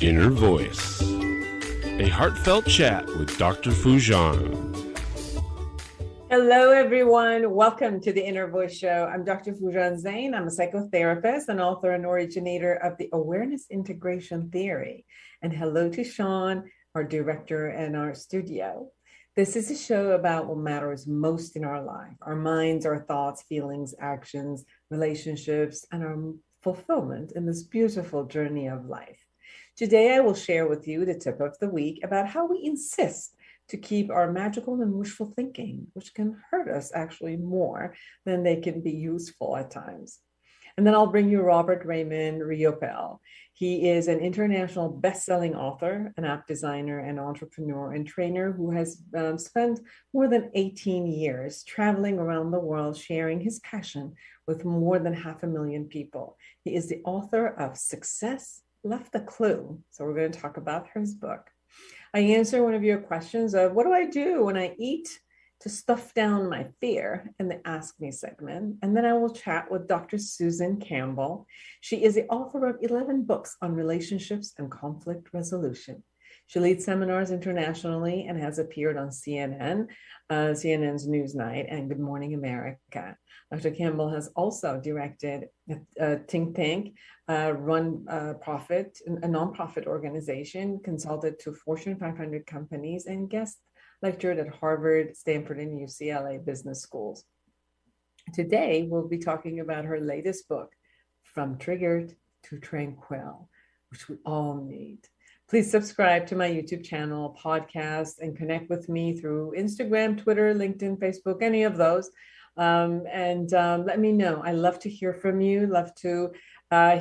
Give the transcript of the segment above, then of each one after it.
Inner Voice, a heartfelt chat with Dr. Foojan. Hello, everyone. Welcome to the Inner Voice Show. I'm Dr. Foojan Zeine. I'm a psychotherapist and author and originator of the Awareness Integration Theory. And hello to Sean, our director and our studio. This is a show about what matters most in our life, our minds, our thoughts, feelings, actions, relationships, and our fulfillment in this beautiful journey of life. Today, I will share with you the tip of the week about how we insist to keep our magical and wishful thinking, which can hurt us actually more than they can be useful at times. And then I'll bring you Robert Raymond Riopelle. He is an international best-selling author, an app designer, and entrepreneur and trainer who has spent more than 18 years traveling around the world, sharing his passion with more than 500,000 people. He is the author of Success Left a Clue. So we're going to talk about his book. I answer one of your questions of what do I do when I eat to stuff down my fear in the Ask Me segment. And then I will chat with Dr. Susan Campbell. She is the author of 11 books on relationships and conflict resolution. She leads seminars internationally and has appeared on CNN, CNN's Newsnight, and Good Morning America. Dr. Campbell has also directed a think tank, run a nonprofit organization, consulted to Fortune 500 companies, and guest lectured at Harvard, Stanford, and UCLA business schools. Today, we'll be talking about her latest book, From Triggered to Tranquil, which we all need. Please subscribe to my YouTube channel, podcast, and connect with me through Instagram, Twitter, LinkedIn, Facebook, any of those. Let me know. I love to hear from you. Love to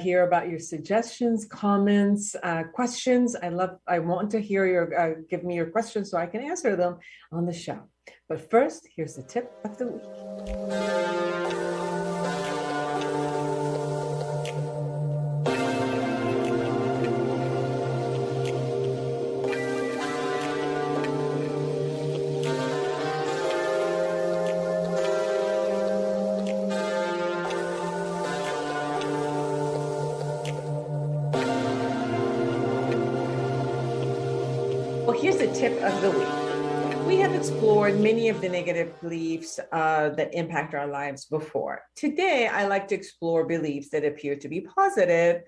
hear about your suggestions, comments, questions. I want to hear give me your questions so I can answer them on the show. But first, here's the tip of the week. Here's the tip of the week. We have explored many of the negative beliefs that impact our lives before. Today, I like to explore beliefs that appear to be positive,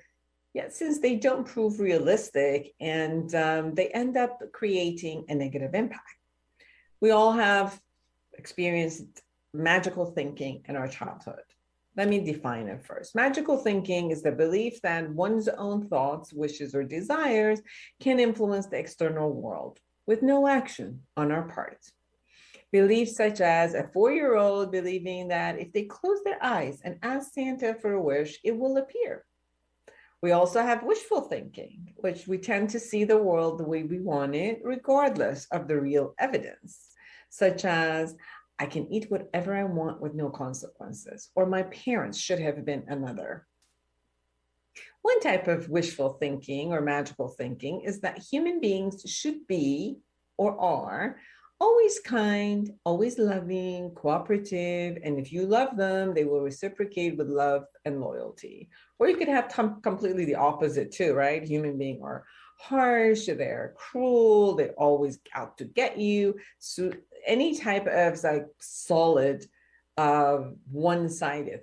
yet since they don't prove realistic and they end up creating a negative impact. We all have experienced magical thinking in our childhood. Let me define it first. Magical thinking is the belief that one's own thoughts, wishes, or desires can influence the external world with no action on our part. Beliefs such as a 4-year-old believing that if they close their eyes and ask Santa for a wish, it will appear. We also have wishful thinking, which we tend to see the world the way we want it, regardless of the real evidence, such as I can eat whatever I want with no consequences, or my parents should have been another. One type of wishful thinking or magical thinking is that human beings should be or are always kind, always loving, cooperative, and if you love them, they will reciprocate with love and loyalty. Or you could have completely the opposite too, right? Human beings are harsh, they're cruel, they're always out to get you. So any type of like solid, one-sided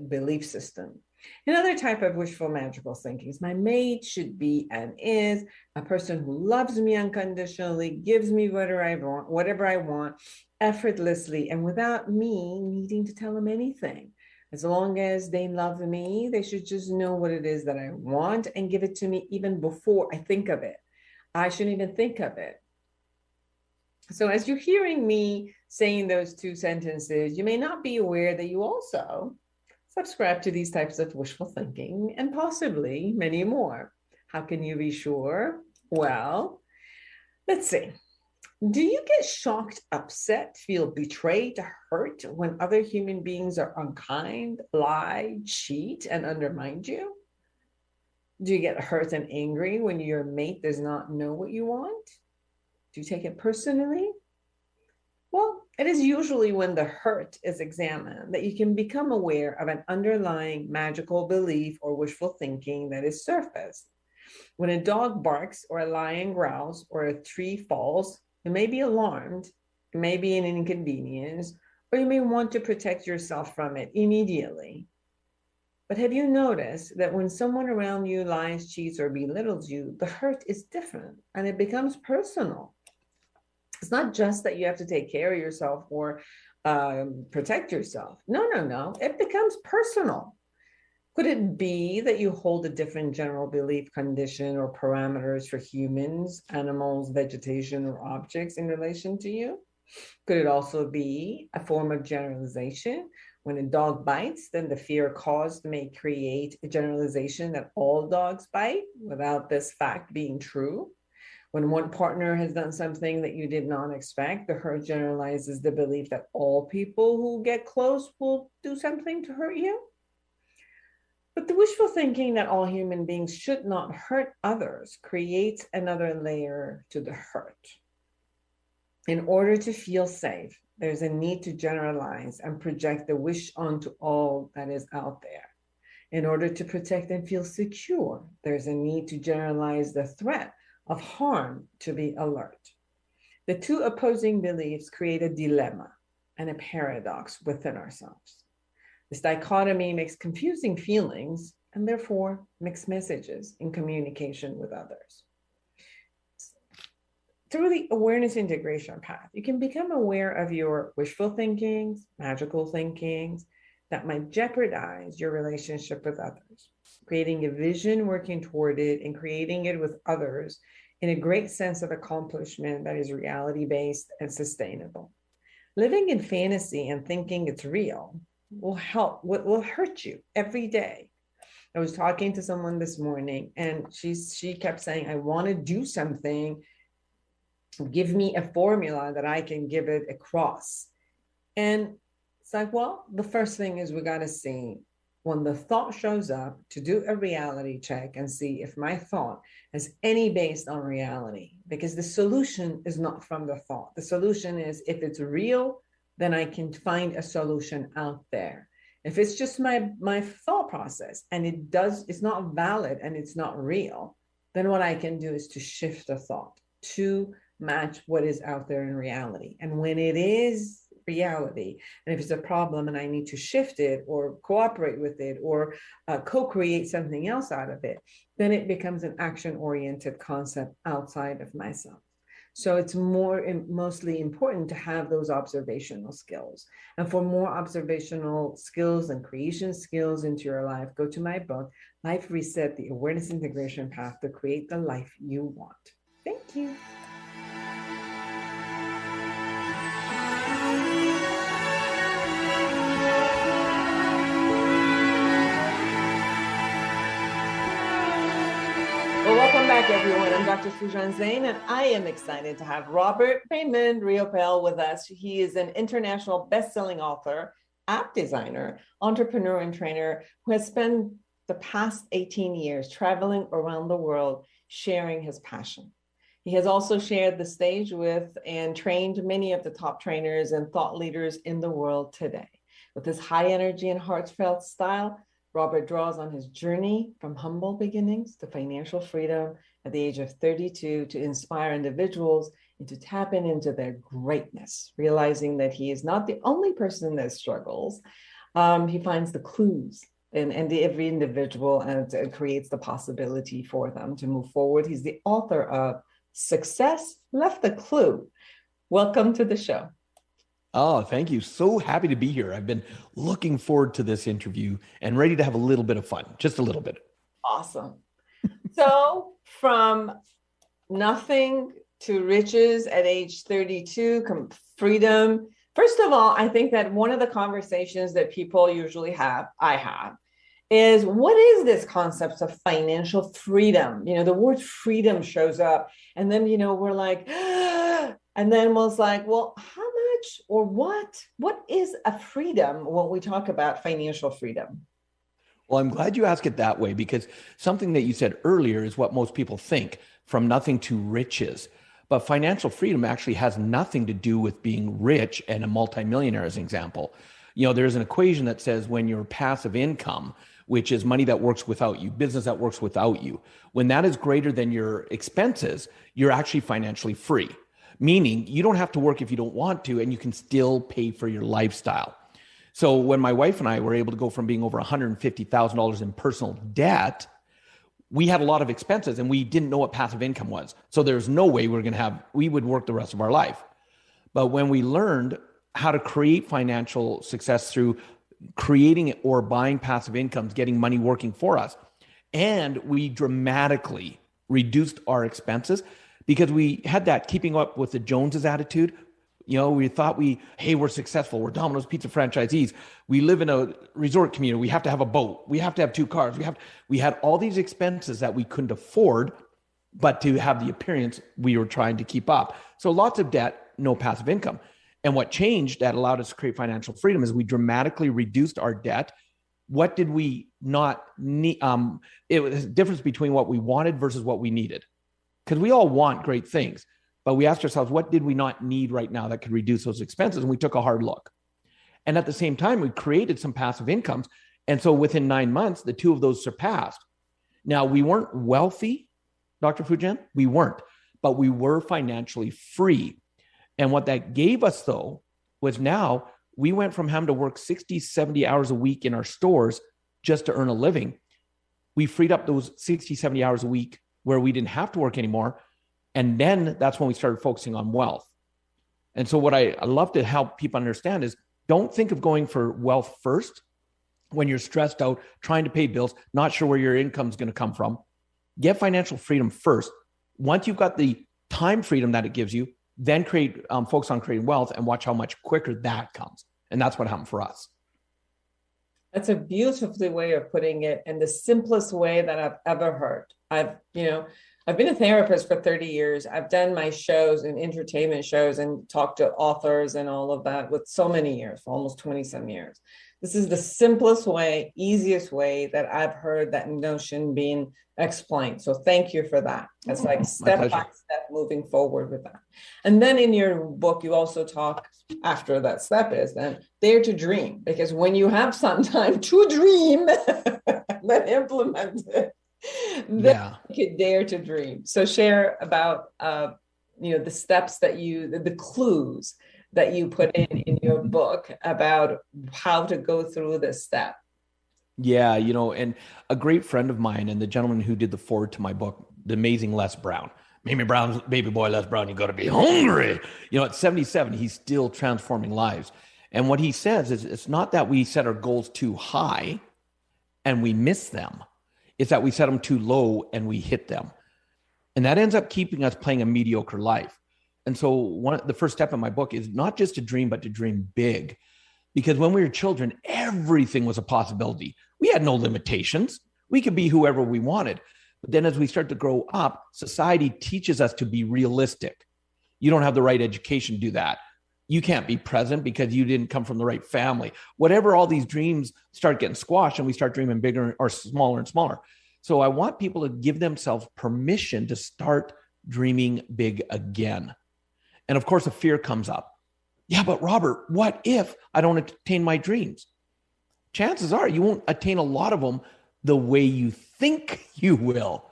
belief system. Another type of wishful magical thinking is my mate should be and is a person who loves me unconditionally, gives me whatever I want, effortlessly, and without me needing to tell them anything. As long as they love me, they should just know what it is that I want and give it to me even before I think of it. I shouldn't even think of it. So as you're hearing me saying those two sentences, you may not be aware that you also subscribe to these types of wishful thinking and possibly many more. How can you be sure? Well, let's see. Do you get shocked, upset, feel betrayed, hurt when other human beings are unkind, lie, cheat, and undermine you? Do you get hurt and angry when your mate does not know what you want? Do you take it personally? Well, it is usually when the hurt is examined that you can become aware of an underlying magical belief or wishful thinking that is surfaced. When a dog barks or a lion growls or a tree falls, you may be alarmed, it may be an inconvenience, or you may want to protect yourself from it immediately. But have you noticed that when someone around you lies, cheats, or belittles you, the hurt is different and it becomes personal? It's not just that you have to take care of yourself or protect yourself. No. It becomes personal. Could it be that you hold a different general belief, condition, or parameters for humans, animals, vegetation, or objects in relation to you? Could it also be a form of generalization? When a dog bites, then the fear caused may create a generalization that all dogs bite without this fact being true. When one partner has done something that you did not expect, the hurt generalizes the belief that all people who get close will do something to hurt you. But the wishful thinking that all human beings should not hurt others creates another layer to the hurt. In order to feel safe, there's a need to generalize and project the wish onto all that is out there. In order to protect and feel secure, there's a need to generalize the threat of harm to be alert. The two opposing beliefs create a dilemma and a paradox within ourselves. This dichotomy makes confusing feelings and therefore mixed messages in communication with others. Through the awareness integration path, you can become aware of your wishful thinkings, magical thinkings that might jeopardize your relationship with others, creating a vision, working toward it, and creating it with others in a great sense of accomplishment that is reality-based and sustainable. Living in fantasy and thinking it's real will hurt you every day. I was talking to someone this morning and she kept saying, I want to do something. Give me a formula that I can give it across. And it's like, well, the first thing is we got to see when the thought shows up to do a reality check and see if my thought has any based on reality, because the solution is not from the thought. The solution is if it's real, then I can find a solution out there. If it's just my thought process and it's not valid and it's not real, then what I can do is to shift the thought to match what is out there in reality. And when it is reality, and if it's a problem and I need to shift it or cooperate with it or co-create something else out of it, then it becomes an action-oriented concept outside of myself. So it's mostly important to have those observational skills. And for more observational skills and creation skills into your life, go to my book, Life Reset, The Awareness Integration Path to Create the Life You Want. Thank you. Well, welcome back, everyone. I'm Dr. Foojan Zeine, and I am excited to have Raymond Riopelle with us. He is an international best-selling author, app designer, entrepreneur, and trainer who has spent the past 18 years traveling around the world sharing his passion. He has also shared the stage with and trained many of the top trainers and thought leaders in the world today. With his high energy and heartfelt style, Robert draws on his journey from humble beginnings to financial freedom at the age of 32 to inspire individuals and to tap into their greatness, realizing that he is not the only person that struggles. He finds the clues in every individual and creates the possibility for them to move forward. He's the author of Success Left a Clue. Welcome to the show. Oh, thank you. So happy to be here. I've been looking forward to this interview and ready to have a little bit of fun, just a little bit. Awesome. So from nothing to riches at age 32, freedom. First of all, I think that one of the conversations that people usually have, I have, is what is this concept of financial freedom? You know, the word freedom shows up and then, we're like, and then was like, well, how much or what is a freedom when we talk about financial freedom? Well, I'm glad you asked it that way, because something that you said earlier is what most people think, from nothing to riches. But financial freedom actually has nothing to do with being rich and a multimillionaire, as an example. There's an equation that says when your passive income, which is money that works without you, business that works without you, when that is greater than your expenses, you're actually financially free. Meaning you don't have to work if you don't want to, and you can still pay for your lifestyle. So when my wife and I were able to go from being over $150,000 in personal debt, we had a lot of expenses and we didn't know what passive income was. So there's no way we would work the rest of our life. But when we learned how to create financial success through creating or buying passive incomes, getting money working for us, and we dramatically reduced our expenses because we had that keeping up with the Joneses attitude. We thought we're successful. We're Domino's Pizza franchisees. We live in a resort community. We have to have a boat. We have to have 2 cars. We had all these expenses that we couldn't afford, but to have the appearance, we were trying to keep up. So lots of debt, no passive income. And what changed that allowed us to create financial freedom is we dramatically reduced our debt. What did we not need? It was a difference between what we wanted versus what we needed. Because we all want great things. But we asked ourselves, what did we not need right now that could reduce those expenses? And we took a hard look. And at the same time, we created some passive incomes. And so within 9 months, the 2 of those surpassed. Now, we weren't wealthy, Dr. Foojan, we weren't, but we were financially free. And what that gave us, though, was now we went from having to work 60, 70 hours a week in our stores just to earn a living. We freed up those 60, 70 hours a week where we didn't have to work anymore. And then that's when we started focusing on wealth. And so what I love to help people understand is don't think of going for wealth first when you're stressed out, trying to pay bills, not sure where your income is going to come from. Get financial freedom first. Once you've got the time freedom that it gives you, then focus on creating wealth and watch how much quicker that comes. And that's what happened for us. That's a beautiful way of putting it, and the simplest way that I've ever heard. I've been a therapist for 30 years. I've done my shows and entertainment shows and talked to authors and all of that with so many years, for almost 20 some years. This is the simplest way, easiest way that I've heard that notion being explained. So thank you for that. It's like step by step moving forward with that. And then in your book, you also talk after that step is then dare to dream, because when you have some time to dream, then implement it. Then you could dare to dream. So share about the steps that the clues that you put in your book about how to go through this step. Yeah, and a great friend of mine and the gentleman who did the foreword to my book, the amazing Les Brown. Baby boy Les Brown, you got to be hungry. At 77, he's still transforming lives. And what he says is it's not that we set our goals too high and we miss them. It's that we set them too low and we hit them. And that ends up keeping us playing a mediocre life. And so the first step in my book is not just to dream, but to dream big. Because when we were children, everything was a possibility. We had no limitations. We could be whoever we wanted. But then as we start to grow up, society teaches us to be realistic. You don't have the right education to do that. You can't be present because you didn't come from the right family. Whatever, all these dreams start getting squashed and we start dreaming bigger or smaller and smaller. So I want people to give themselves permission to start dreaming big again. And of course, a fear comes up. Yeah, but Robert, what if I don't attain my dreams? Chances are you won't attain a lot of them the way you think you will.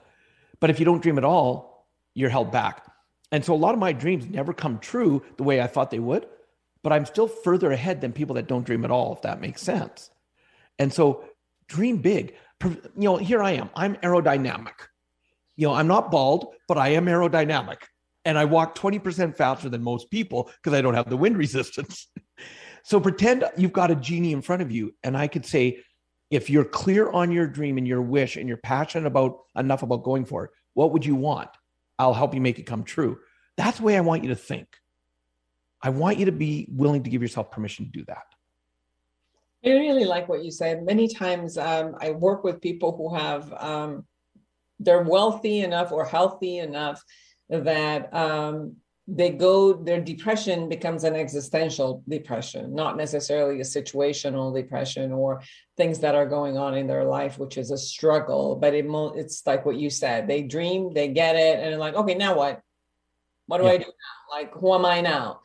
But if you don't dream at all, you're held back. And so a lot of my dreams never come true the way I thought they would, but I'm still further ahead than people that don't dream at all, if that makes sense. And so dream big. Here I am. I'm aerodynamic. I'm not bald, but I am aerodynamic. And I walk 20% faster than most people because I don't have the wind resistance. So pretend you've got a genie in front of you. And I could say, if you're clear on your dream and your wish and you're passionate enough about going for it, what would you want? I'll help you make it come true. That's the way I want you to think. I want you to be willing to give yourself permission to do that. I really like what you said. Many times I work with people who have, they're wealthy enough or healthy enough that their depression becomes an existential depression, not necessarily a situational depression or things that are going on in their life, which is a struggle. But it's like what you said, they dream, they get it, and they're like, okay, now what? What do I do now? Like, who am I now?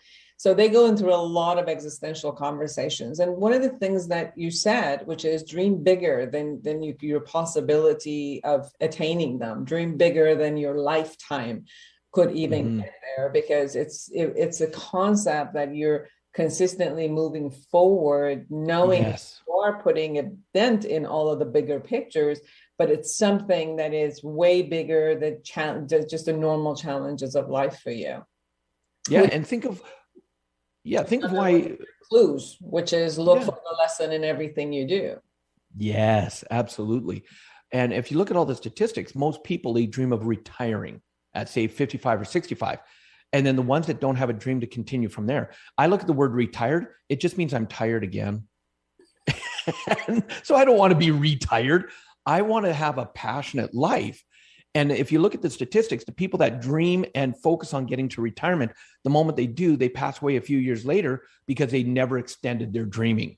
So they go into a lot of existential conversations. And one of the things that you said, which is dream bigger than your possibility of attaining them, dream bigger than your lifetime could even get there, because it's a concept that you're consistently moving forward, knowing you are putting a dent in all of the bigger pictures, but it's something that is way bigger than just the normal challenges of life for you. Yeah, and think of why clues, which is look for the lesson in everything you do. Yes, absolutely. And if you look at all the statistics, most people, they dream of retiring at, say, 55 or 65. And then the ones that don't have a dream to continue from there. I look at the word retired, it just means I'm tired again. And so I don't want to be retired. I want to have a passionate life. And if you look at the statistics, the people that dream and focus on getting to retirement, the moment they do, they pass away a few years later because they never extended their dreaming.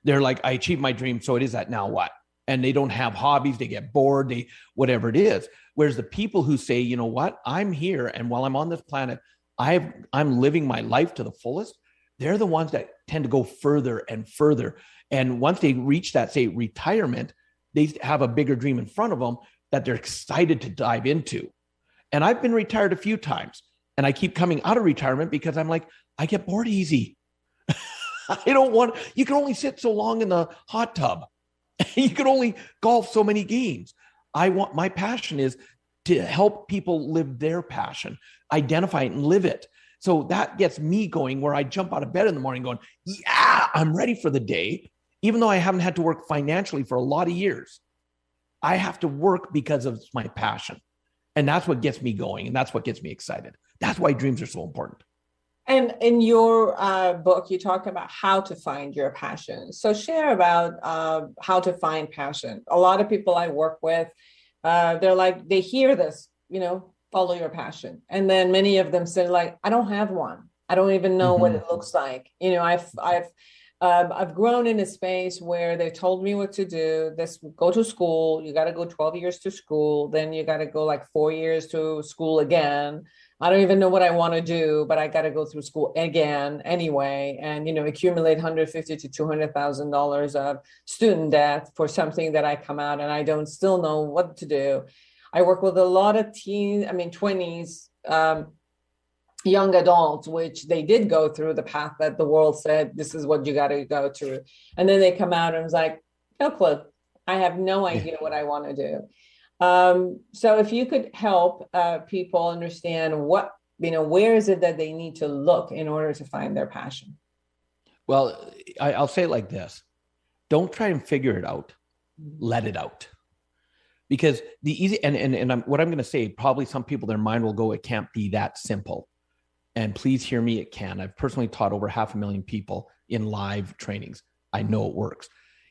They're like, I achieved my dream, so it is that, now what? And they don't have hobbies, they get bored, whatever it is. Whereas the people who say, you know what, I'm here, and while I'm on this planet, I'm living my life to the fullest, they're the ones that tend to go further and further. And once they reach that, say, retirement, they have a bigger dream in front of them that they're excited to dive into. And I've been retired a few times, and I keep coming out of retirement because I'm like, I get bored easy. You can only sit so long in the hot tub. You can only golf so many games. My passion is to help people live their passion, identify it and live it. So that gets me going, where I jump out of bed in the morning going, yeah, I'm ready for the day. Even though I haven't had to work financially for a lot of years, I have to work because of my passion. And that's what gets me going. And that's what gets me excited. That's why dreams are so important. And in your book, you talk about how to find your passion. So share about how to find passion. A lot of people I work with, they're like, they hear this, follow your passion. And then many of them say, like, I don't have one. I don't even know what it looks like. I've grown in a space where they told me what to do. Go to school. You got to go 12 years to school. Then you got to go like 4 years to school again. I don't even know what I want to do, but I got to go through school again anyway, and accumulate $150,000 to $200,000 of student debt for something that I come out and I don't still know what to do. I work with a lot of 20s, young adults, which they did go through the path that the world said, this is what you got to go through. And then they come out and it's like, no clue. I have no idea what I want to do. So if you could help people understand where is it that they need to look in order to find their passion? Well, I'll say it like this. Don't try and figure it out. Let it out. Because the easy, what I'm going to say, probably some people, their mind will go, it can't be that simple. And please hear me, it can. I've personally taught over 500,000 people in live trainings. I know it works.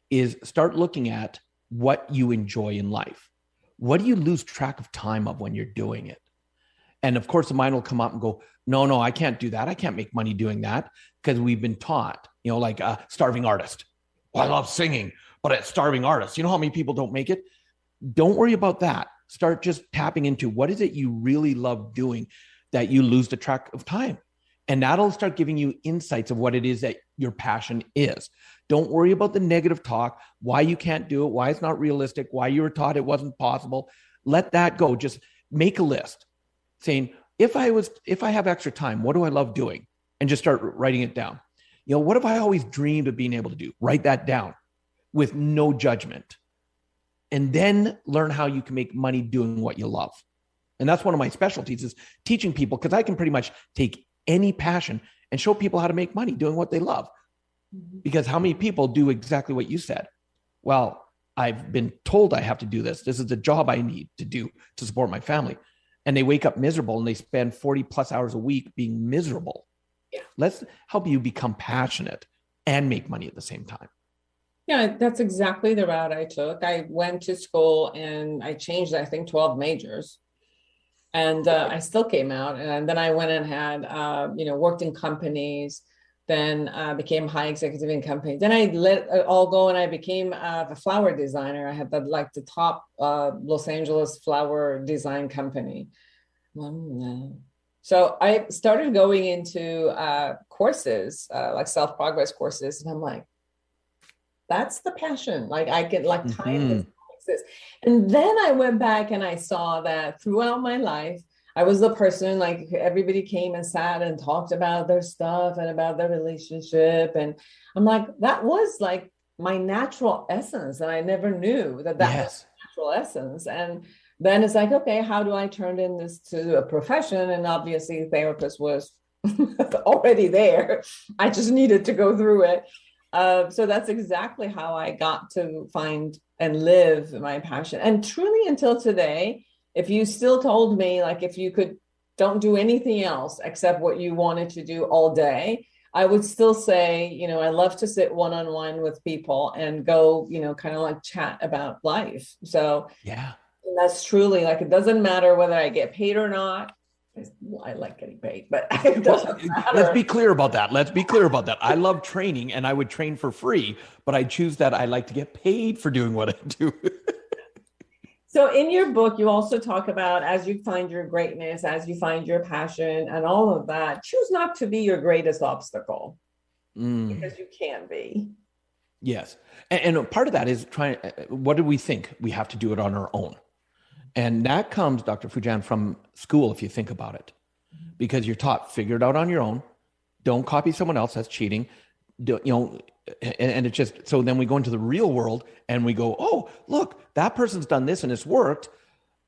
Is start looking at what you enjoy in life. What do you lose track of time of when you're doing it? And of course, the mind will come up and go, no, I can't do that. I can't make money doing that, because we've been taught, like a starving artist. Well, I love singing, but a starving artist, you know how many people don't make it? Don't worry about that. Start just tapping into what is it you really love doing that you lose the track of time. And that'll start giving you insights of what it is that your passion is. Don't worry about the negative talk, why you can't do it, why it's not realistic, why you were taught it wasn't possible. Let that go. Just make a list saying, if I have extra time, what do I love doing? And just start writing it down. What have I always dreamed of being able to do? Write that down with no judgment. And then learn how you can make money doing what you love. And that's one of my specialties, is teaching people, because I can pretty much take any passion and show people how to make money doing what they love. Because how many people do exactly what you said? Well, I've been told I have to do this. This is the job I need to do to support my family. And they wake up miserable and they spend 40 plus hours a week being miserable. Yeah. Let's help you become passionate and make money at the same time. Yeah, that's exactly the route I took. I went to school and I changed, I think, 12 majors. And I still came out. And then I went and had, worked in companies, then became high executive in companies. Then I let it all go and I became a flower designer. I had the top Los Angeles flower design company. So I started going into courses, like self-progress courses, and I'm like, that's the passion. Like I can like time this exist. And then I went back and I saw that throughout my life, I was the person like everybody came and sat and talked about their stuff and about their relationship. And I'm like, that was like my natural essence. And I never knew that was natural essence. And then it's like, okay, how do I turn this to a profession? And obviously therapist was already there. I just needed to go through it. So that's exactly how I got to find and live my passion. And truly until today, if you still told me, like, if you could, don't do anything else except what you wanted to do all day, I would still say, you know, I love to sit one-on-one with people and go, you know, kind of like chat about life. So yeah, that's truly like, it doesn't matter whether I get paid or not. I like getting paid, but it doesn't matter. Let's be clear about that. I love training and I would train for free, but I choose that I like to get paid for doing what I do. So in your book, you also talk about, as you find your greatness, as you find your passion and all of that, choose not to be your greatest obstacle because you can be. Yes. And part of that is what do we think? We have to do it on our own. And that comes, Dr. Foojan, from school, if you think about it, because you're taught, figure it out on your own. Don't copy someone else. That's cheating. And it's just, so then we go into the real world and we go, oh, look, that person's done this and it's worked.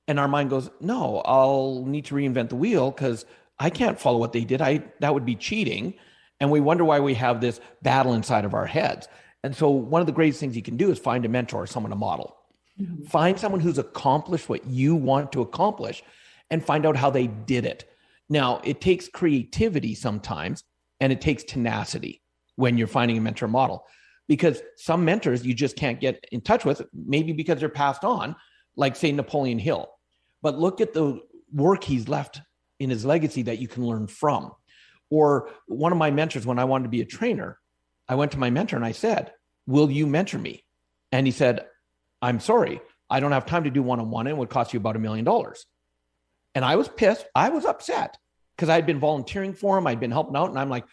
And our mind goes, no, I'll need to reinvent the wheel because I can't follow what they did. That would be cheating. And we wonder why we have this battle inside of our heads. And so one of the greatest things you can do is find a mentor, someone to model. Mm-hmm. Find someone who's accomplished what you want to accomplish and find out how they did it. Now, it takes creativity sometimes, and it takes tenacity when you're finding a mentor model, because some mentors you just can't get in touch with, maybe because they're passed on, like say Napoleon Hill. But look at the work he's left in his legacy that you can learn from. Or one of my mentors, when I wanted to be a trainer, I went to my mentor and I said, will you mentor me? And he said, I'm sorry, I don't have time to do one-on-one. It would cost you about $1 million. And I was pissed. I was upset because I'd been volunteering for him. I'd been helping out. And I'm like,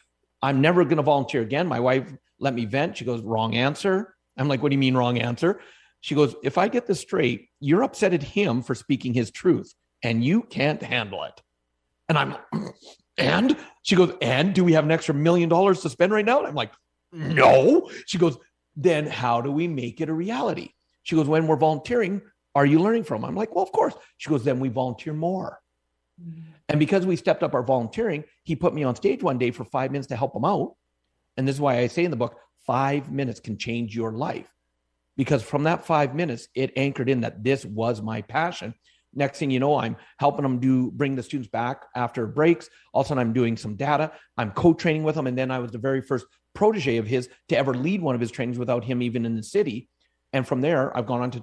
I'm never going to volunteer again. My wife let me vent. She goes, wrong answer. I'm like, what do you mean wrong answer? She goes, if I get this straight, you're upset at him for speaking his truth and you can't handle it. And I'm like, and she goes, and do we have an extra $1 million to spend right now? And I'm like, no. She goes, then how do we make it a reality? She goes, when we're volunteering, are you learning from? I'm like, well, of course. She goes, then we volunteer more. Mm-hmm. And because we stepped up our volunteering, he put me on stage one day for 5 minutes to help him out. And this is why I say in the book, 5 minutes can change your life. Because from that 5 minutes, it anchored in that this was my passion. Next thing you know, I'm helping them bring the students back after breaks. All of a sudden, I'm doing some data. I'm co-training with them. And then I was the very first protege of his to ever lead one of his trainings without him even in the city. And from there, I've gone on to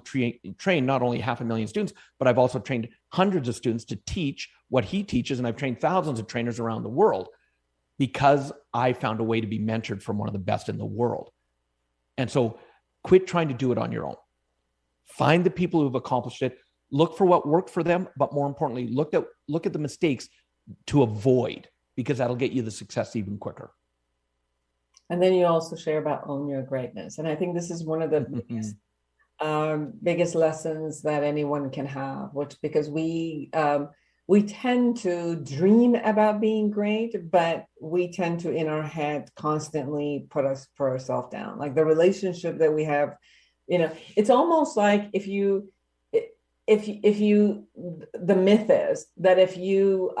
train not only 500,000 students, but I've also trained hundreds of students to teach what he teaches. And I've trained thousands of trainers around the world because I found a way to be mentored from one of the best in the world. And so quit trying to do it on your own. Find the people who have accomplished it. Look for what worked for them. But more importantly, look at the mistakes to avoid, because that'll get you the success even quicker. And then you also share about own your greatness. And I think this is one of the biggest lessons that anyone can have, because we tend to dream about being great, but we tend to, in our head, constantly put ourselves down. Like the relationship that we have, it's almost like the myth is that if you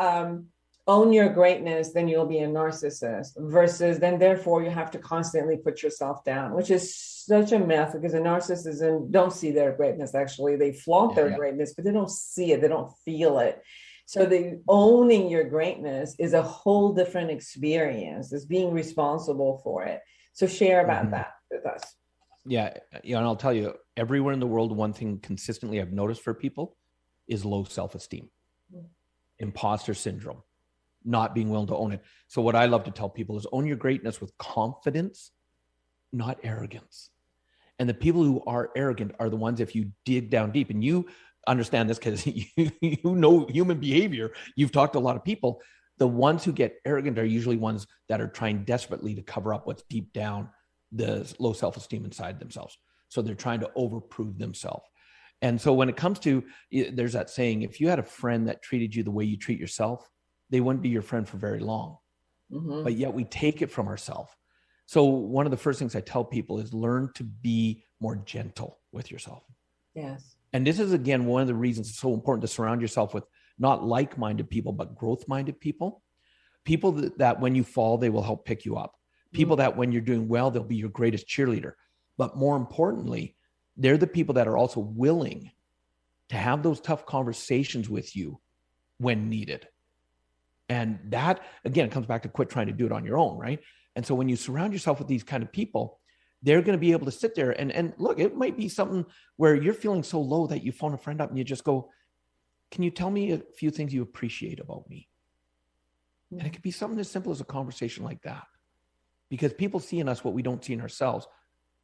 own your greatness, then you'll be a narcissist, versus then therefore you have to constantly put yourself down, which is such a myth, because a narcissism don't see their greatness. Actually, they flaunt their greatness, but they don't see it. They don't feel it. So the owning your greatness is a whole different experience. It's being responsible for it. So share about that with us. Yeah. And I'll tell you, everywhere in the world, one thing consistently I've noticed for people is low self-esteem, imposter syndrome, not being willing to own it. So what I love to tell people is own your greatness with confidence, not arrogance. And the people who are arrogant are the ones, if you dig down deep, and you understand this because you know human behavior, you've talked to a lot of people, The ones who get arrogant are usually ones that are trying desperately to cover up what's deep down, the low self-esteem inside themselves. So they're trying to overprove themselves. And so when it comes to, there's that saying, if you had a friend that treated you the way you treat yourself, they wouldn't be your friend for very long. Mm-hmm. But yet we take it from ourselves. So one of the first things I tell people is learn to be more gentle with yourself. Yes. And this is, again, one of the reasons it's so important to surround yourself with not like-minded people, but growth-minded people. People that when you fall, they will help pick you up. People that when you're doing well, they'll be your greatest cheerleader. But more importantly, they're the people that are also willing to have those tough conversations with you when needed. And that, again, comes back to quit trying to do it on your own, right? And so when you surround yourself with these kind of people, they're going to be able to sit there and look, it might be something where you're feeling so low that you phone a friend up and you just go, can you tell me a few things you appreciate about me? And it could be something as simple as a conversation like that, because people see in us what we don't see in ourselves.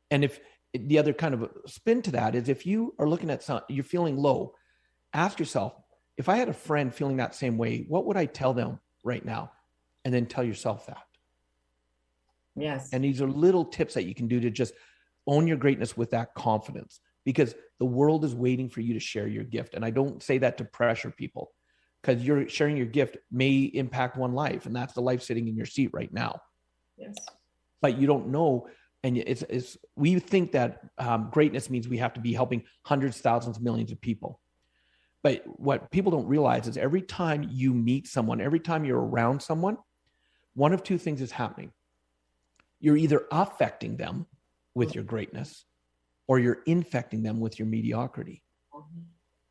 And if the other kind of spin to that is, if you are looking at you're feeling low, ask yourself, if I had a friend feeling that same way, what would I tell them right now? And then tell yourself that. Yes. And these are little tips that you can do to just own your greatness with that confidence, because the world is waiting for you to share your gift. And I don't say that to pressure people, because you're sharing your gift may impact one life, and that's the life sitting in your seat right now. Yes. But you don't know. And we think that greatness means we have to be helping hundreds, thousands, millions of people. But what people don't realize is every time you meet someone, every time you're around someone, one of two things is happening. You're either affecting them with your greatness, or you're infecting them with your mediocrity.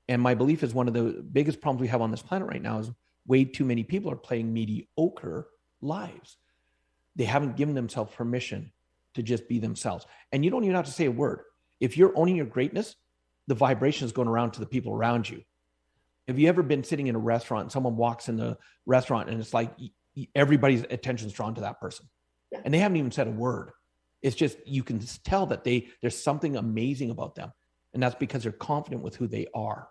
And my belief is one of the biggest problems we have on this planet right now is way too many people are playing mediocre lives. They haven't given themselves permission to just be themselves. And you don't even have to say a word. If you're owning your greatness, the vibration is going around to the people around you. Have you ever been sitting in a restaurant and someone walks in the restaurant and it's like everybody's attention is drawn to that person, and they haven't even said a word? It's just, you can tell that there's something amazing about them. And that's because they're confident with who they are.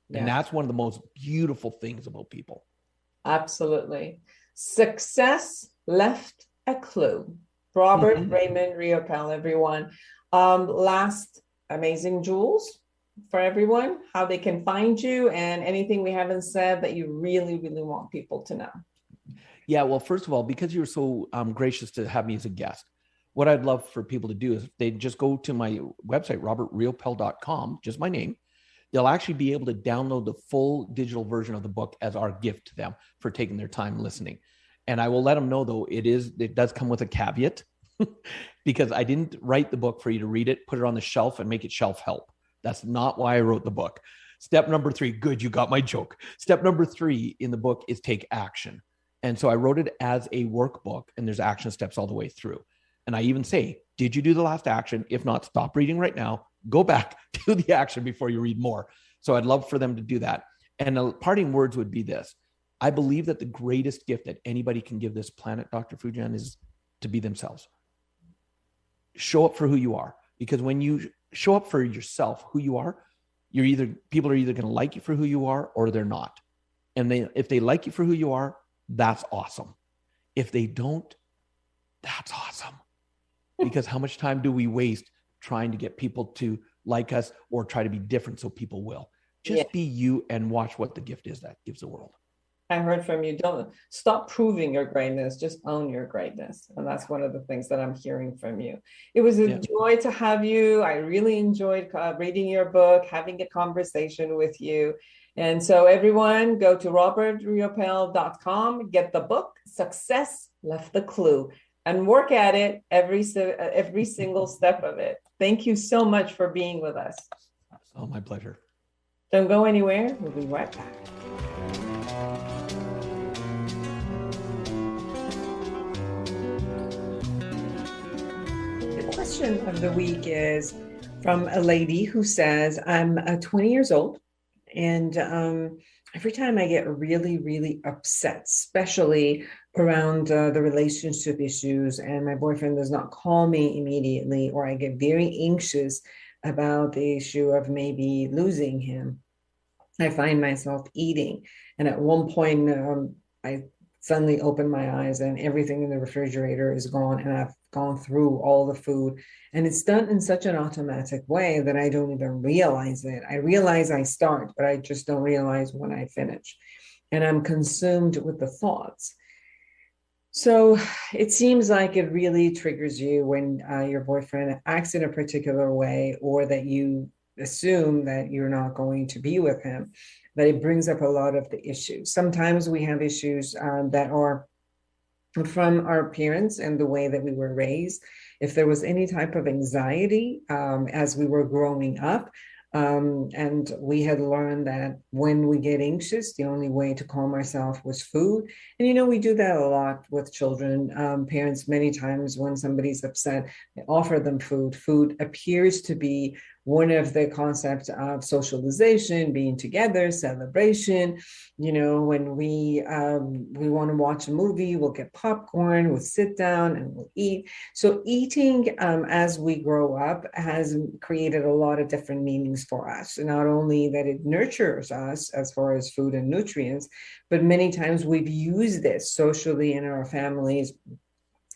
Yeah. And that's one of the most beautiful things about people. Absolutely. Success left a clue. Robert, Raymond, Riopelle, everyone. Last amazing jewels for everyone, how they can find you, and anything we haven't said that you really, really want people to know. Yeah, well, first of all, because you're so gracious to have me as a guest, what I'd love for people to do is they just go to my website, robertriopelle.com, just my name. They'll actually be able to download the full digital version of the book as our gift to them for taking their time listening. And I will let them know, though, it does come with a caveat because I didn't write the book for you to read it, put it on the shelf and make it shelf help. That's not why I wrote the book. Step number 3, good, you got my joke. Step number 3 in the book is take action. And so I wrote it as a workbook, and there's action steps all the way through. And I even say, did you do the last action? If not, stop reading right now. Go back to the action before you read more. So I'd love for them to do that. And the parting words would be this. I believe that the greatest gift that anybody can give this planet, Dr. Foojan, is to be themselves. Show up for who you are. Because when you show up for yourself, who you are, people are either going to like you for who you are or they're not. And if they like you for who you are, that's awesome. If they don't, that's awesome. Because how much time do we waste trying to get people to like us or try to be different so people will? Just be you and watch what the gift is that gives the world. I heard from you. Don't stop proving your greatness, just own your greatness. And that's one of the things that I'm hearing from you. It was a joy to have you. I really enjoyed reading your book, having a conversation with you. And so everyone go to robertriopelle.com, get the book, Success Left the Clue, and work at it every single step of it. Thank you so much for being with us. Oh, my pleasure. Don't go anywhere. We'll be right back. The question of the week is from a lady who says, I'm 20 years old, and every time I get really, really upset, especially around the relationship issues, and my boyfriend does not call me immediately, or I get very anxious about the issue of maybe losing him, I find myself eating. And at one point, I suddenly open my eyes and everything in the refrigerator is gone, and I've gone through all the food. And it's done in such an automatic way that I don't even realize it. I realize I start, but I just don't realize when I finish. And I'm consumed with the thoughts. So it seems like it really triggers you when your boyfriend acts in a particular way, or that you assume that you're not going to be with him, that it brings up a lot of the issues. Sometimes we have issues that are from our parents and the way that we were raised. If there was any type of anxiety as we were growing up, and we had learned that when we get anxious, the only way to calm ourselves was food. And, we do that a lot with children. Parents, many times when somebody's upset, they offer them food. Food appears to be one of the concepts of socialization, being together, celebration. When we want to watch a movie, we'll get popcorn, we'll sit down and we'll eat. So eating as we grow up has created a lot of different meanings for us. Not only that it nurtures us as far as food and nutrients, but many times we've used this socially in our families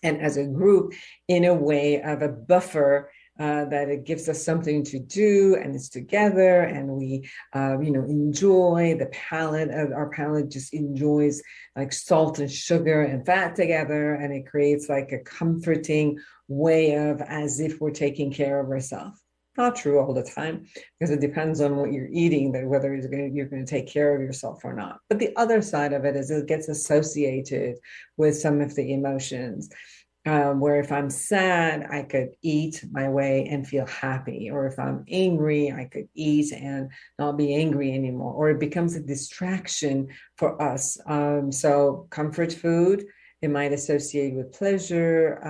and as a group in a way of a buffer, that it gives us something to do, and it's together, and we, enjoy the palate. Our palate just enjoys like salt and sugar and fat together, and it creates like a comforting way of, as if we're taking care of ourselves. Not true all the time, because it depends on what you're eating, that whether you're going to take care of yourself or not. But the other side of it is it gets associated with some of the emotions. Where if I'm sad, I could eat my way and feel happy. Or if I'm angry, I could eat and not be angry anymore. Or it becomes a distraction for us. So comfort food, it might associate with pleasure,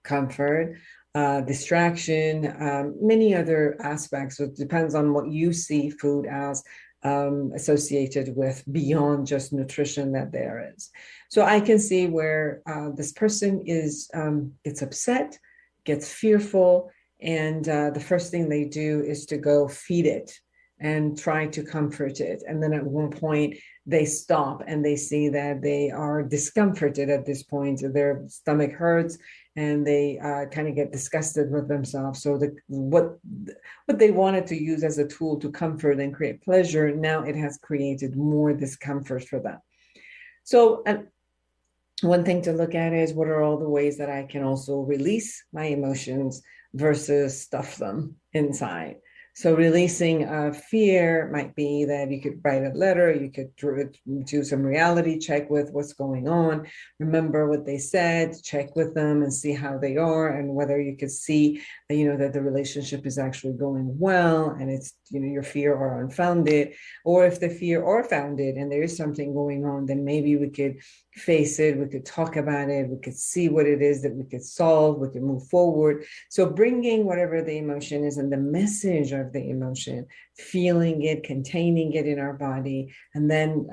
comfort, distraction, many other aspects. So it depends on what you see food as associated with, beyond just nutrition that there is. So I can see where this person gets upset, gets fearful, and the first thing they do is to go feed it and try to comfort it. And then at one point they stop and they see that they are discomforted at this point. Their stomach hurts and they kind of get disgusted with themselves. So what they wanted to use as a tool to comfort and create pleasure, now it has created more discomfort for them. So one thing to look at is, what are all the ways that I can also release my emotions versus stuff them inside? So releasing fear might be that you could write a letter, you could do some reality check with what's going on, remember what they said, check with them and see how they are, and whether you could see, that the relationship is actually going well, and it's, your fear are unfounded. Or if the fear are founded and there is something going on, then maybe we could face it, we could talk about it, we could see what it is that we could solve, we could move forward. So bringing whatever the emotion is and the message of the emotion, feeling it, containing it in our body, and then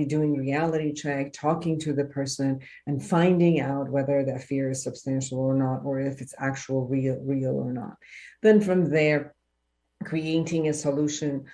doing reality check, talking to the person and finding out whether that fear is substantial or not, or if it's actual real or not. Then from there, creating a solution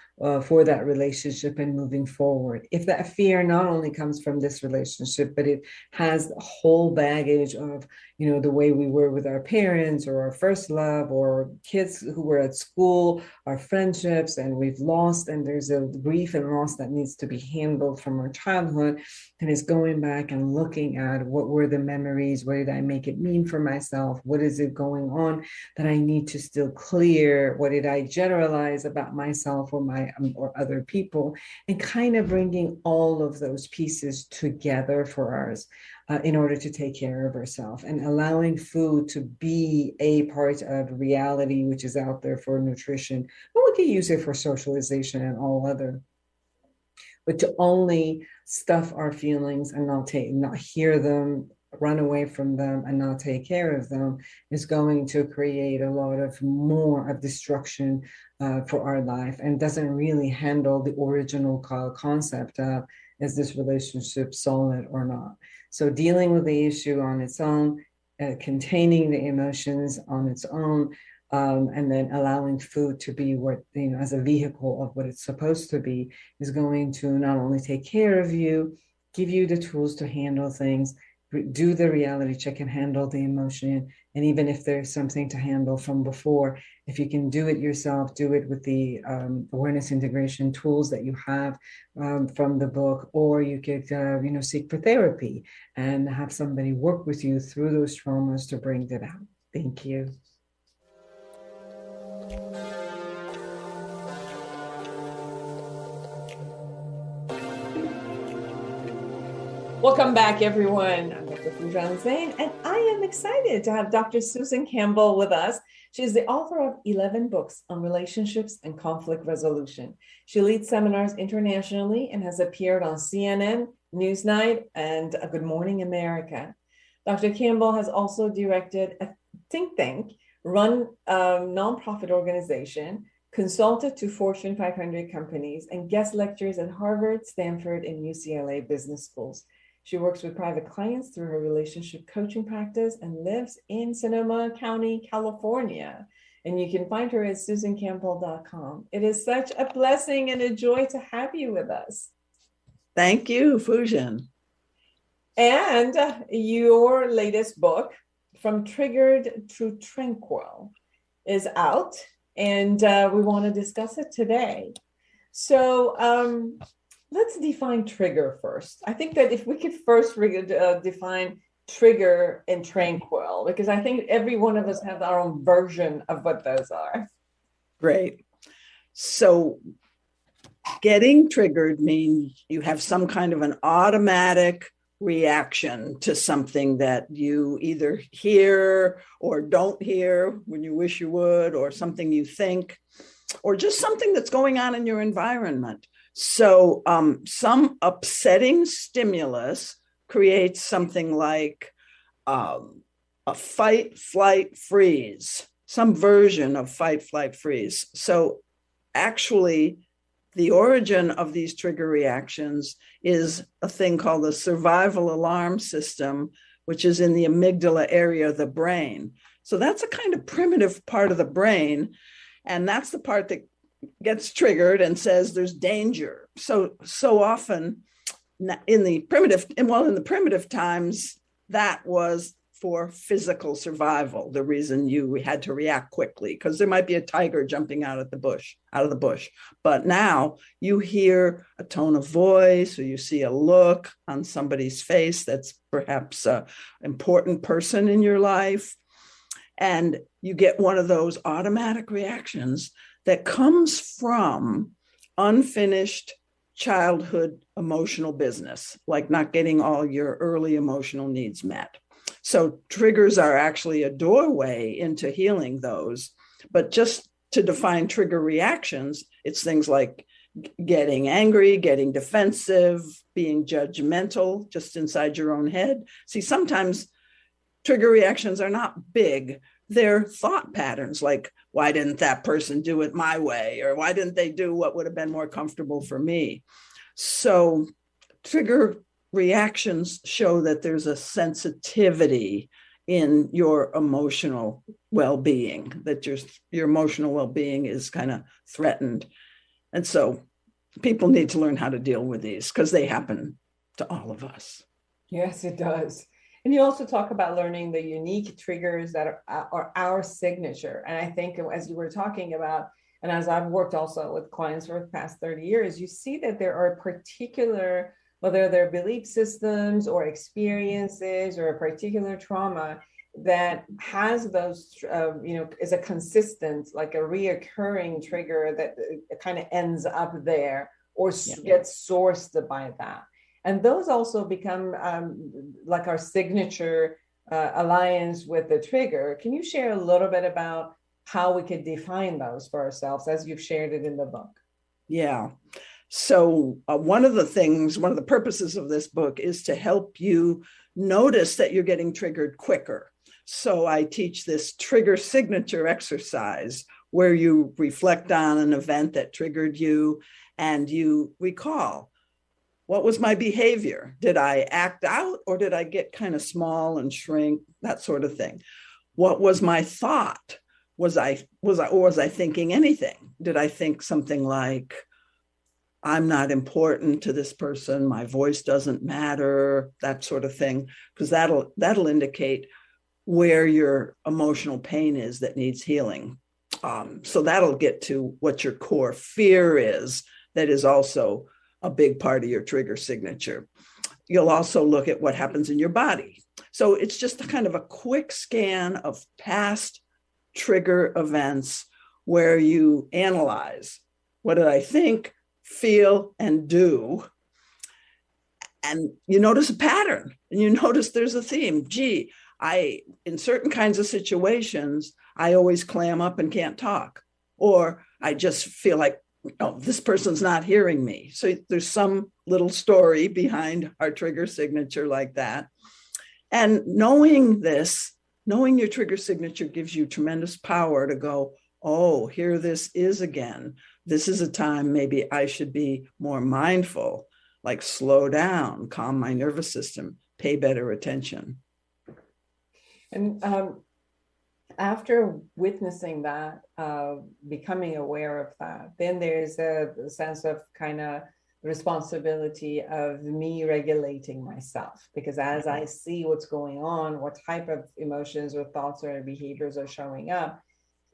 for that relationship and moving forward. If that fear not only comes from this relationship, but it has a whole baggage of, the way we were with our parents or our first love, or kids who were at school, our friendships, and we've lost, and there's a grief and loss that needs to be handled from our childhood, and it's going back and looking at what were the memories, what did I make it mean for myself, what is it going on that I need to still clear, what did I generalize about myself or other people, and kind of bringing all of those pieces together for us in order to take care of ourselves, and allowing food to be a part of reality, which is out there for nutrition, but we can use it for socialization and all other. But to only stuff our feelings and not hear them, run away from them, and not take care of them is going to create a lot of more of destruction for our life, and doesn't really handle the original concept of, is this relationship solid or not? So dealing with the issue on its own, containing the emotions on its own, and then allowing food to be what, as a vehicle of what it's supposed to be, is going to not only take care of you, give you the tools to handle things, do the reality check and handle the emotion. And even if there's something to handle from before, if you can do it yourself, do it with the awareness integration tools that you have from the book, or you could, seek for therapy and have somebody work with you through those traumas to bring that out. Thank you. Welcome back, everyone. I'm Dr. Foojan Zeine, and I am excited to have Dr. Susan Campbell with us. She is the author of 11 books on relationships and conflict resolution. She leads seminars internationally and has appeared on CNN, Newsnight, and Good Morning America. Dr. Campbell has also directed a think tank, run a nonprofit organization, consulted to Fortune 500 companies, and guest lectures at Harvard, Stanford, and UCLA business schools. She works with private clients through her relationship coaching practice and lives in Sonoma County, California. And you can find her at susancampbell.com. It is such a blessing and a joy to have you with us. Thank you, Foojan. And your latest book, From Triggered to Tranquil, is out, and we want to discuss it today. So let's define trigger first. I think that if we could first define trigger and tranquil, because I think every one of us have our own version of what those are. Great. So getting triggered means you have some kind of an automatic reaction to something that you either hear or don't hear when you wish you would, or something you think, or just something that's going on in your environment. So some upsetting stimulus creates something like a fight, flight, freeze, some version of fight, flight, freeze. So actually, the origin of these trigger reactions is a thing called the survival alarm system, which is in the amygdala area of the brain. So that's a kind of primitive part of the brain. And that's the part that gets triggered and says there's danger. So often in the primitive times, that was for physical survival, the reason you had to react quickly, because there might be a tiger jumping out of the bush. But now you hear a tone of voice, or you see a look on somebody's face that's perhaps an important person in your life, and you get one of those automatic reactions that comes from unfinished childhood emotional business, like not getting all your early emotional needs met. So triggers are actually a doorway into healing those. But just to define trigger reactions, it's things like getting angry, getting defensive, being judgmental just inside your own head. See, sometimes trigger reactions are not big. They're thought patterns like, why didn't that person do it my way? Or why didn't they do what would have been more comfortable for me? So trigger reactions show that there's a sensitivity in your emotional well-being, that your emotional well-being is kind of threatened. And so people need to learn how to deal with these, because they happen to all of us. Yes, it does. And you also talk about learning the unique triggers that are our signature. And I think as you were talking about, and as I've worked also with clients for the past 30 years, you see that there are particular, whether they're belief systems or experiences or a particular trauma that has those, is a consistent, like a reoccurring trigger that kind of ends up there or gets sourced by that. And those also become like our signature alliance with the trigger. Can you share a little bit about how we could define those for ourselves as you've shared it in the book? Yeah. So one of the purposes of this book is to help you notice that you're getting triggered quicker. So I teach this trigger signature exercise where you reflect on an event that triggered you and you recall, what was my behavior? Did I act out, or did I get kind of small and shrink? That sort of thing. What was my thought? Was I thinking anything? Did I think something like, I'm not important to this person, my voice doesn't matter, that sort of thing, because that'll indicate where your emotional pain is that needs healing. So that'll get to what your core fear is, that is also a big part of your trigger signature. You'll also look at what happens in your body. So it's just a kind of a quick scan of past trigger events where you analyze, what did I think, feel, and do? And you notice a pattern, and you notice there's a theme. Gee, in certain kinds of situations, I always clam up and can't talk, or I just feel like, oh, this person's not hearing me. So there's some little story behind our trigger signature like that. And knowing your trigger signature gives you tremendous power to go, oh, here this is again. This is a time maybe I should be more mindful, like slow down, calm my nervous system, pay better attention. And after witnessing that, becoming aware of that, then there's a sense of kind of responsibility of me regulating myself, because as I see what's going on, what type of emotions or thoughts or behaviors are showing up,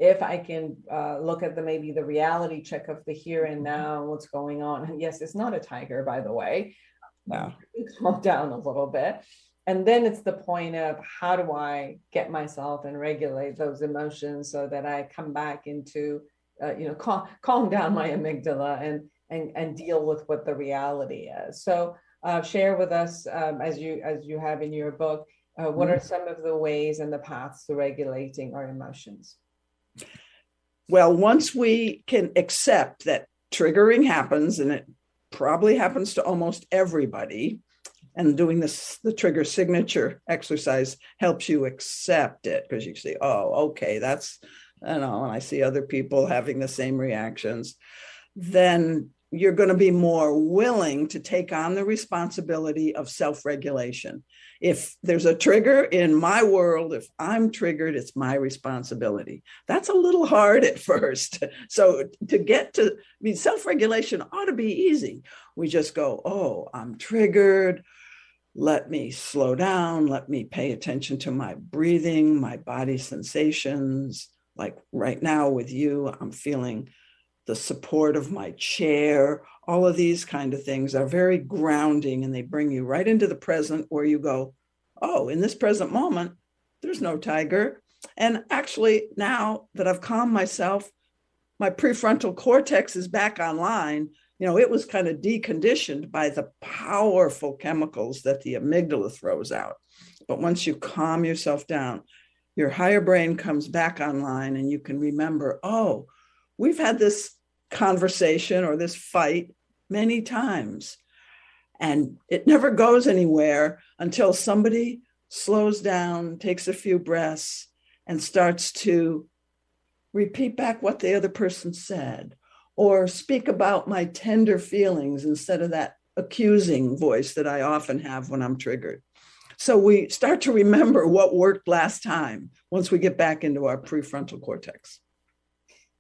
if I can look at maybe the reality check of the here and now, what's going on. And yes, it's not a tiger, by the way. No. Calm down a little bit. And then it's the point of, how do I get myself and regulate those emotions so that I come back into, calm down my amygdala and deal with what the reality is. So share with us, as you have in your book, what are some of the ways and the paths to regulating our emotions? Well, once we can accept that triggering happens, and it probably happens to almost everybody, and doing the trigger signature exercise helps you accept it, because you say, oh, okay, that's, and I see other people having the same reactions, then you're going to be more willing to take on the responsibility of self-regulation. If there's a trigger in my world, if I'm triggered, it's my responsibility. That's a little hard at first. So self-regulation ought to be easy. We just go, oh, I'm triggered. Let me slow down. Let me pay attention to my breathing, my body sensations. Like right now with you, I'm feeling the support of my chair. All of these kind of things are very grounding, and they bring you right into the present, where you go, oh, in this present moment, there's no tiger. And actually, now that I've calmed myself, my prefrontal cortex is back online. It was kind of deconditioned by the powerful chemicals that the amygdala throws out. But once you calm yourself down, your higher brain comes back online, and you can remember, oh, we've had this conversation or this fight many times, and it never goes anywhere until somebody slows down, takes a few breaths, and starts to repeat back what the other person said, or speak about my tender feelings instead of that accusing voice that I often have when I'm triggered. So we start to remember what worked last time once we get back into our prefrontal cortex.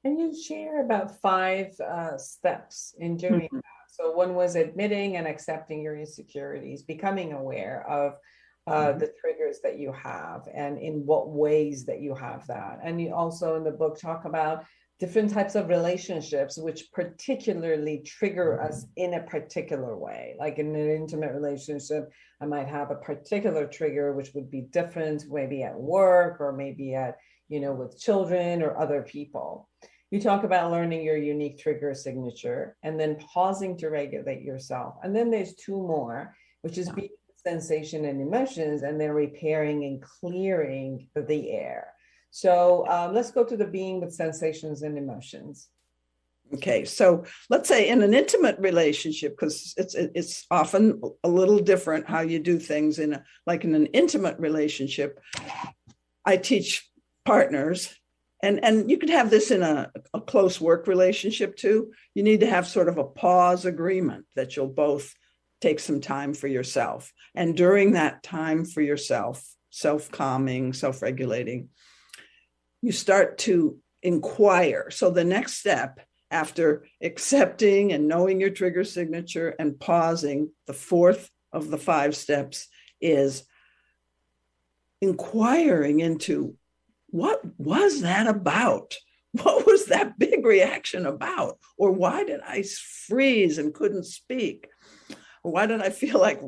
And you share about 5 steps in doing that. So one was admitting and accepting your insecurities, becoming aware of the triggers that you have and in what ways that you have that. And you also in the book talk about different types of relationships which particularly trigger us in a particular way. Like in an intimate relationship, I might have a particular trigger which would be different, maybe at work or maybe at, with children or other people. You talk about learning your unique trigger signature and then pausing to regulate yourself. And then there's 2 more, which is being with sensation and emotions, and then repairing and clearing the air. So let's go to the being with sensations and emotions. Okay, so let's say in an intimate relationship, because it's often a little different how you do things in an intimate relationship. I teach partners. And you could have this in a close work relationship too. You need to have sort of a pause agreement that you'll both take some time for yourself. And during that time for yourself, self-calming, self-regulating, you start to inquire. So the next step after accepting and knowing your trigger signature and pausing, the fourth of the 5 steps is inquiring into what was that about? What was that big reaction about? Or why did I freeze and couldn't speak? Or why did I feel like,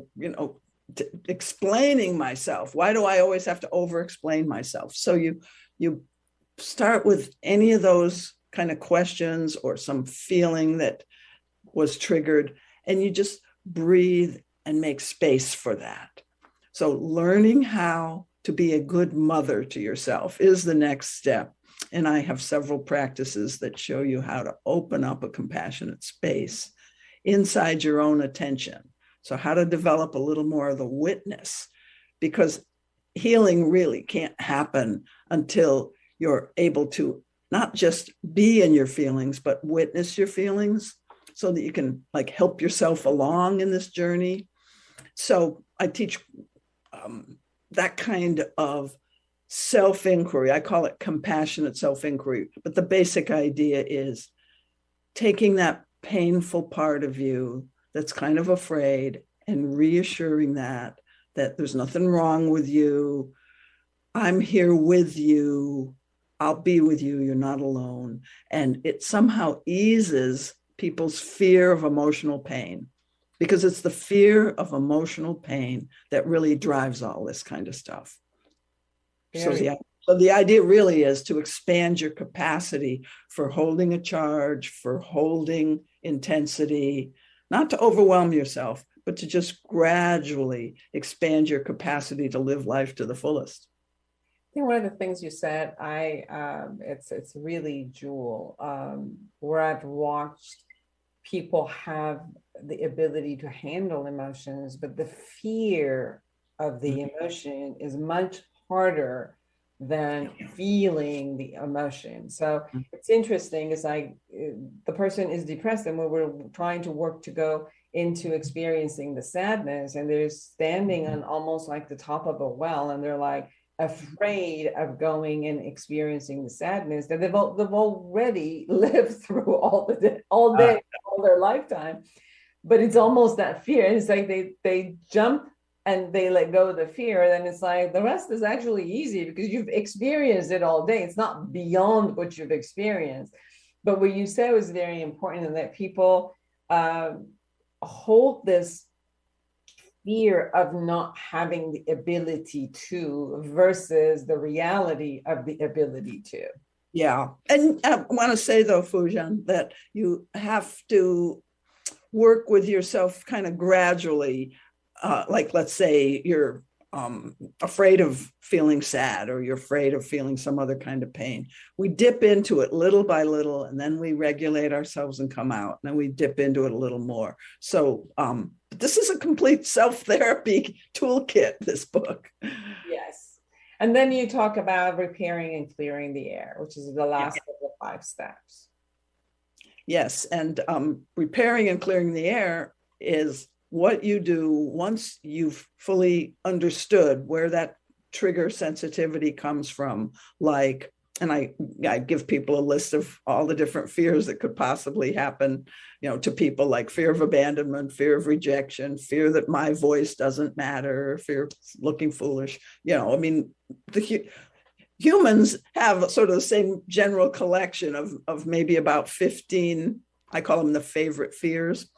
explaining myself? Why do I always have to over-explain myself? So you start with any of those kind of questions or some feeling that was triggered, and you just breathe and make space for that. So learning how to be a good mother to yourself is the next step. And I have several practices that show you how to open up a compassionate space inside your own attention. So how to develop a little more of the witness, because healing really can't happen until you're able to not just be in your feelings, but witness your feelings so that you can help yourself along in this journey. So I teach that kind of self-inquiry. I call it compassionate self-inquiry, but the basic idea is taking that painful part of you that's kind of afraid and reassuring that there's nothing wrong with you. I'm here with you. I'll be with you. You're not alone. And it somehow eases people's fear of emotional pain, because it's the fear of emotional pain that really drives all this kind of stuff. So the idea really is to expand your capacity for holding a charge, for holding intensity, not to overwhelm yourself, but to just gradually expand your capacity to live life to the fullest. I think one of the things you said, it's really jewel, where I've watched people have the ability to handle emotions, but the fear of the emotion is much harder than feeling the emotion. So it's interesting. It's like the person is depressed and we're trying to work to go into experiencing the sadness, and they're standing on almost like the top of a well, and they're like afraid of going and experiencing the sadness that they've already lived through all day, all their lifetime. But it's almost that fear. And it's like they jump and they let go of the fear, then it's like the rest is actually easy because you've experienced it all day. It's not beyond what you've experienced. But what you said was very important, and that people hold this fear of not having the ability to versus the reality of the ability to. Yeah. And I want to say, though, Foojan, that you have to work with yourself kind of gradually. Like, let's say you're afraid of feeling sad, or you're afraid of feeling some other kind of pain. We dip into it little by little, and then we regulate ourselves and come out. And then we dip into it a little more. So this is a complete self-therapy toolkit, this book. Yes. And then you talk about repairing and clearing the air, which is the last of the 5 steps. Yes. And repairing and clearing the air is what you do once you've fully understood where that trigger sensitivity comes from. Like, and I give people a list of all the different fears that could possibly happen, to people, like fear of abandonment, fear of rejection, fear that my voice doesn't matter, fear of looking foolish. The humans have sort of the same general collection of maybe about 15, I call them the favorite fears.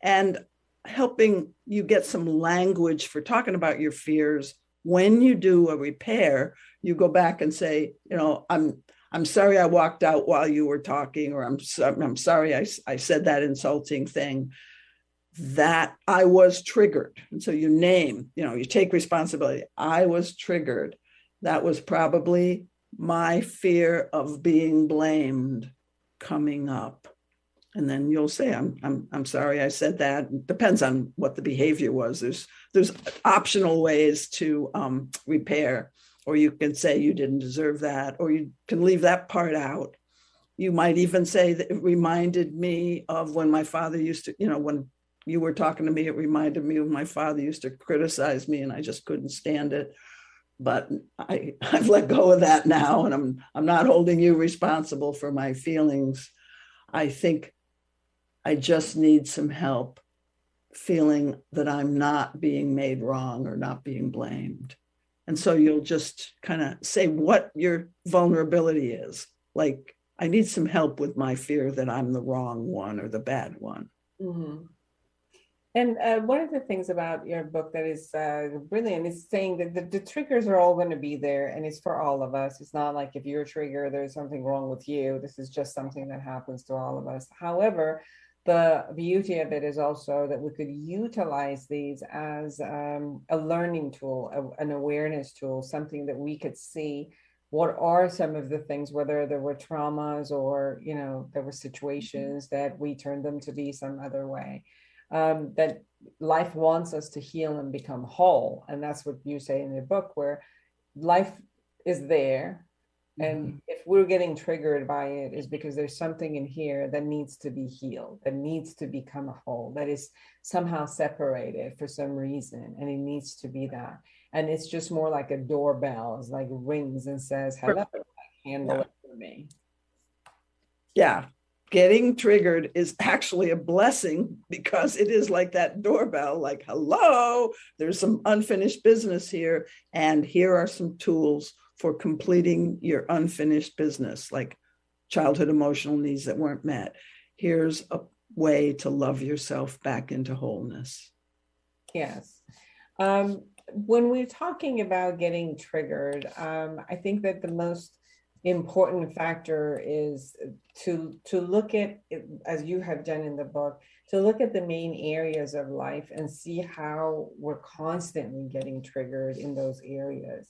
And helping you get some language for talking about your fears. When you do a repair, you go back and say, I'm sorry I walked out while you were talking, or I'm sorry I said that insulting thing. That I was triggered. And so you name, you take responsibility. I was triggered. That was probably my fear of being blamed coming up. And then you'll say, I'm sorry I said that. It depends on what the behavior was. There's optional ways to repair, or you can say you didn't deserve that, or you can leave that part out. You might even say that it reminded me of when my father used to, when you were talking to me, it reminded me of my father used to criticize me, and I just couldn't stand it. But I've let go of that now, and I'm not holding you responsible for my feelings. I think I just need some help feeling that I'm not being made wrong or not being blamed. And so you'll just kind of say what your vulnerability is. Like, I need some help with my fear that I'm the wrong one or the bad one. Mm-hmm. And one of the things about your book that is brilliant is saying that the triggers are all going to be there, and it's for all of us. It's not like if you're a trigger, there's something wrong with you. This is just something that happens to all of us. However, the beauty of it is also that we could utilize these as a learning tool, an awareness tool, something that we could see what are some of the things, whether there were traumas or, you know, there were situations that we turned them to be some other way. That life wants us to heal and become whole. And that's what you say in your book, where life is there. And if we're getting triggered by it, is because there's something in here that needs to be healed, that needs to become a whole, that is somehow separated for some reason. And it needs to be that. And it's just more like a doorbell. It's like rings and says, hello, handle it for me. Yeah. Getting triggered is actually a blessing, because it is like that doorbell, like, hello, there's some unfinished business here. And here are some tools for completing your unfinished business, like childhood emotional needs that weren't met. Here's a way to love yourself back into wholeness. Yes. When we're talking about getting triggered, I think that the most important factor is to look at it, as you have done in the book, to look at the main areas of life and see how we're constantly getting triggered in those areas,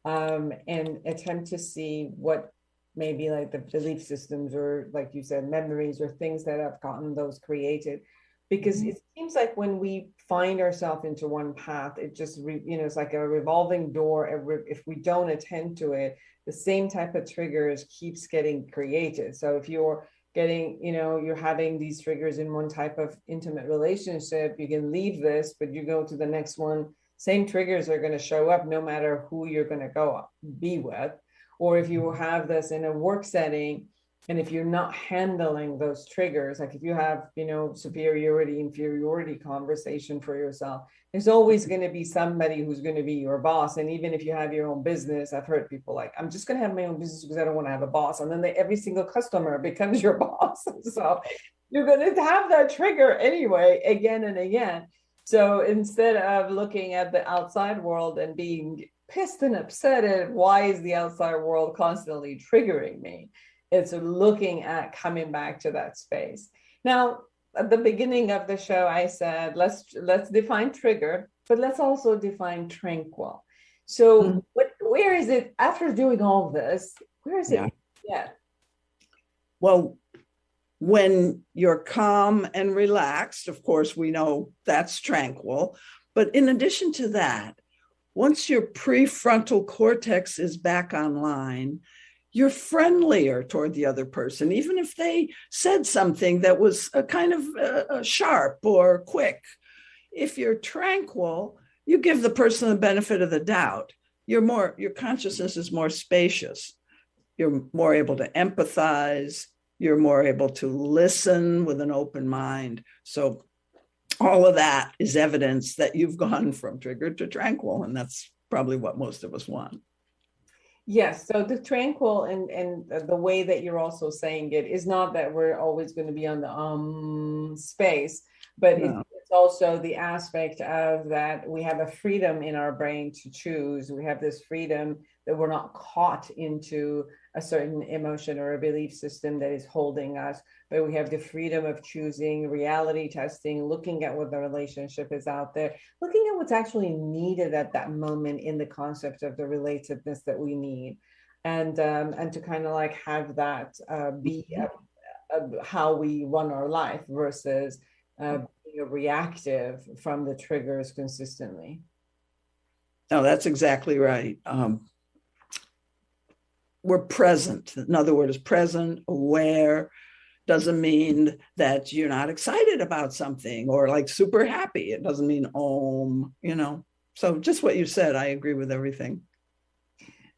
and attempt to see what maybe like the belief systems, or like you said, memories or things that have gotten those created. Because it seems like when we find ourselves into one path, it just, it's like a revolving door. If we don't attend to it, the same type of triggers keeps getting created. So if you're getting, you're having these triggers in one type of intimate relationship, you can leave this, but you go to the next one, same triggers are going to show up no matter who you're going to go be with. Or if you have this in a work setting, and if you're not handling those triggers, like if you have, superiority, inferiority conversation for yourself, there's always going to be somebody who's going to be your boss. And even if you have your own business, I've heard people like, I'm just going to have my own business because I don't want to have a boss. And then every single customer becomes your boss. So you're going to have that trigger anyway, again and again. So instead of looking at the outside world and being pissed and upset at why is the outside world constantly triggering me, it's looking at coming back to that space. Now, at the beginning of the show, I said, let's define trigger, but let's also define tranquil. So where is it, after doing all this, where is it? Yeah. Well, when you're calm and relaxed, of course, we know that's tranquil. But in addition to that, once your prefrontal cortex is back online, you're friendlier toward the other person, even if they said something that was a kind of sharp or quick. If you're tranquil, you give the person the benefit of the doubt. Your consciousness is more spacious. You're more able to empathize. You're more able to listen with an open mind. So all of that is evidence that you've gone from triggered to tranquil, and that's probably what most of us want. Yes. So the tranquil and the way that you're also saying it is not that we're always going to be on the space, but it's also the aspect of that we have a freedom in our brain to choose. We have this freedom that we're not caught into a certain emotion or a belief system that is holding us, but we have the freedom of choosing, reality testing, looking at what the relationship is out there, looking at what's actually needed at that moment in the concept of the relatedness that we need, and to kind of like have that be how we run our life versus being reactive from the triggers consistently. No, that's exactly right. We're present. In other words, present, aware, doesn't mean that you're not excited about something or like super happy. It doesn't mean So just what you said, I agree with everything.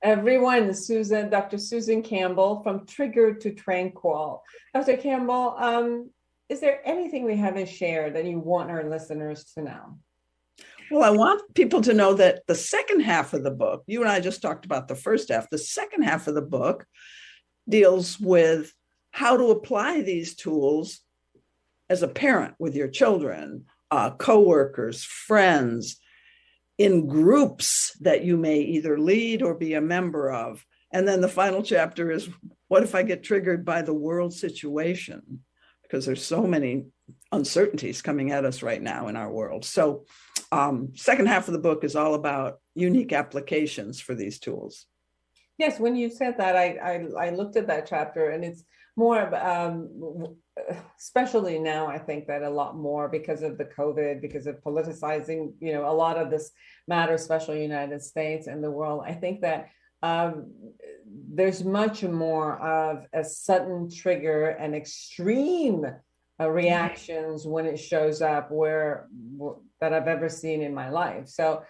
Everyone, Dr. Foojan Campbell, from Triggered to Tranquil. Dr. Campbell, is there anything we haven't shared that you want our listeners to know? Well, I want people to know that the second half of the book, you and I just talked about the first half, the second half of the book deals with how to apply these tools as a parent with your children, coworkers, friends, in groups that you may either lead or be a member of. And then the final chapter is, what if I get triggered by the world situation? Because there's so many uncertainties coming at us right now in our world. So second half of the book is all about unique applications for these tools. Yes, when you said that, I looked at that chapter, and it's more of, especially now, I think that a lot more because of the COVID, because of politicizing, a lot of this matter, especially United States and the world. I think that there's much more of a sudden trigger and extreme reactions when it shows up that I've ever seen in my life. So,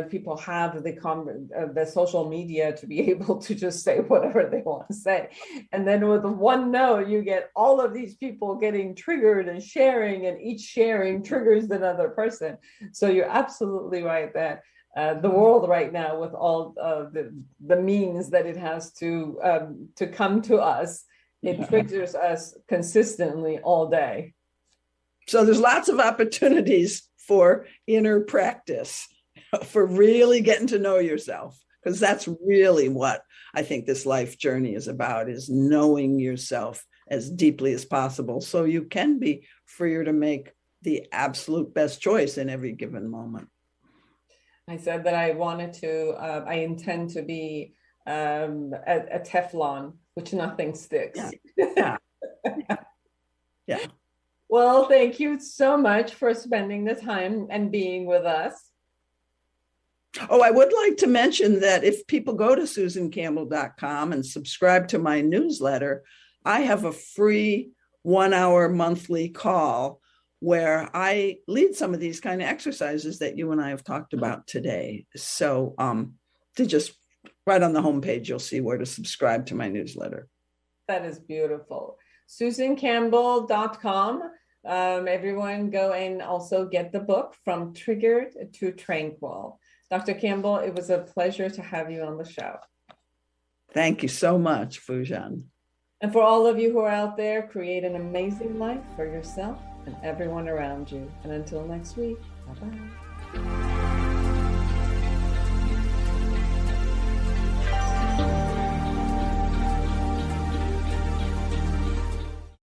people have the social media to be able to just say whatever they want to say. And then with one note, you get all of these people getting triggered and sharing, and each sharing triggers another person. So you're absolutely right that the world right now, with all the means that it has to come to us, it triggers us consistently all day. So there's lots of opportunities for inner practice, for really getting to know yourself, because that's really what I think this life journey is about, is knowing yourself as deeply as possible so you can be freer to make the absolute best choice in every given moment. I said that I intend to be a Teflon, which nothing sticks. Yeah. Yeah. Well, thank you so much for spending the time and being with us. Oh, I would like to mention that if people go to SusanCampbell.com and subscribe to my newsletter, I have a free 1-hour monthly call where I lead some of these kind of exercises that you and I have talked about today. So to just right on the homepage, you'll see where to subscribe to my newsletter. That is beautiful. SusanCampbell.com. Everyone go and also get the book From Triggered to Tranquil. Dr. Campbell, it was a pleasure to have you on the show. Thank you so much, Foojan. And for all of you who are out there, create an amazing life for yourself and everyone around you. And until next week, bye-bye.